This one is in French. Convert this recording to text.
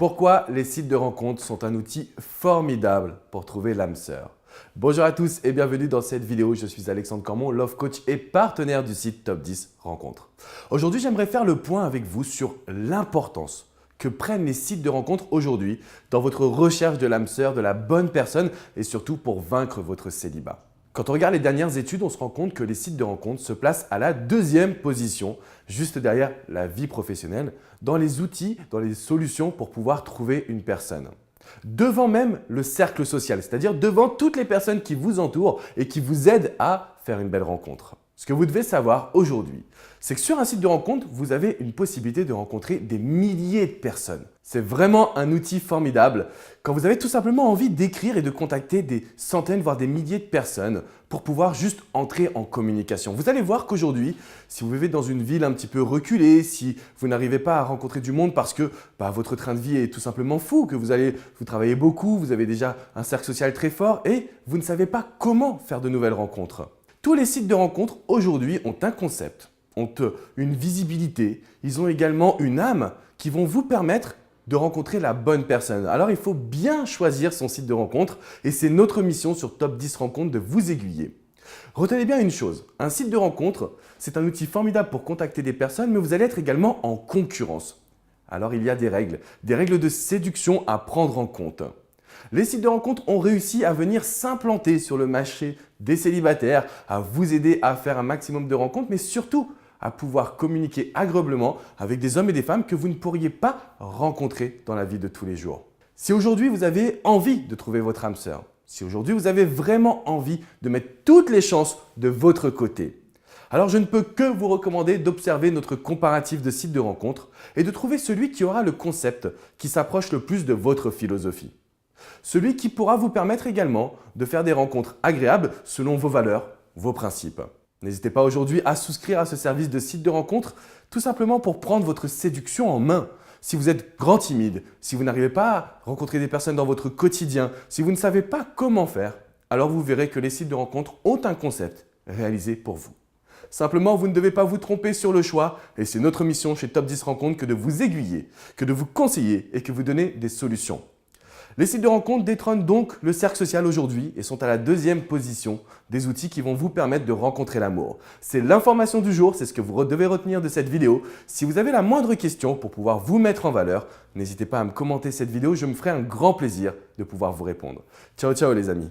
Pourquoi les sites de rencontres sont un outil formidable pour trouver l'âme sœur? Bonjour à tous et bienvenue dans cette vidéo. Je suis Alexandre Cormon, Love Coach et partenaire du site Top 10 Rencontres. Aujourd'hui, j'aimerais faire le point avec vous sur l'importance que prennent les sites de rencontres aujourd'hui dans votre recherche de l'âme sœur, de la bonne personne et surtout pour vaincre votre célibat. Quand on regarde les dernières études, on se rend compte que les sites de rencontres se placent à la deuxième position, juste derrière la vie professionnelle, dans les outils, dans les solutions pour pouvoir trouver une personne. Devant même le cercle social, c'est-à-dire devant toutes les personnes qui vous entourent et qui vous aident à faire une belle rencontre. Ce que vous devez savoir aujourd'hui, c'est que sur un site de rencontre, vous avez une possibilité de rencontrer des milliers de personnes. C'est vraiment un outil formidable quand vous avez tout simplement envie d'écrire et de contacter des centaines, voire des milliers de personnes pour pouvoir juste entrer en communication. Vous allez voir qu'aujourd'hui, si vous vivez dans une ville un petit peu reculée, si vous n'arrivez pas à rencontrer du monde parce que votre train de vie est tout simplement fou, que vous travaillez beaucoup, vous avez déjà un cercle social très fort et vous ne savez pas comment faire de nouvelles rencontres. Tous les sites de rencontres aujourd'hui ont un concept, ont une visibilité, ils ont également une âme qui vont vous permettre de rencontrer la bonne personne. Alors il faut bien choisir son site de rencontre et c'est notre mission sur Top 10 Rencontres de vous aiguiller. Retenez bien une chose, un site de rencontre, c'est un outil formidable pour contacter des personnes, mais vous allez être également en concurrence. Alors il y a des règles de séduction à prendre en compte. Les sites de rencontres ont réussi à venir s'implanter sur le marché des célibataires, à vous aider à faire un maximum de rencontres, mais surtout à pouvoir communiquer agréablement avec des hommes et des femmes que vous ne pourriez pas rencontrer dans la vie de tous les jours. Si aujourd'hui vous avez envie de trouver votre âme sœur, si aujourd'hui vous avez vraiment envie de mettre toutes les chances de votre côté, alors je ne peux que vous recommander d'observer notre comparatif de sites de rencontres et de trouver celui qui aura le concept qui s'approche le plus de votre philosophie. Celui qui pourra vous permettre également de faire des rencontres agréables selon vos valeurs, vos principes. N'hésitez pas aujourd'hui à souscrire à ce service de site de rencontre tout simplement pour prendre votre séduction en main. Si vous êtes grand timide, si vous n'arrivez pas à rencontrer des personnes dans votre quotidien, si vous ne savez pas comment faire, alors vous verrez que les sites de rencontres ont un concept réalisé pour vous. Simplement, vous ne devez pas vous tromper sur le choix et c'est notre mission chez Top 10 Rencontres que de vous aiguiller, que de vous conseiller et que vous donner des solutions. Les sites de rencontres détrônent donc le cercle social aujourd'hui et sont à la deuxième position des outils qui vont vous permettre de rencontrer l'amour. C'est l'information du jour, c'est ce que vous devez retenir de cette vidéo. Si vous avez la moindre question pour pouvoir vous mettre en valeur, n'hésitez pas à me commenter cette vidéo, je me ferai un grand plaisir de pouvoir vous répondre. Ciao, ciao les amis!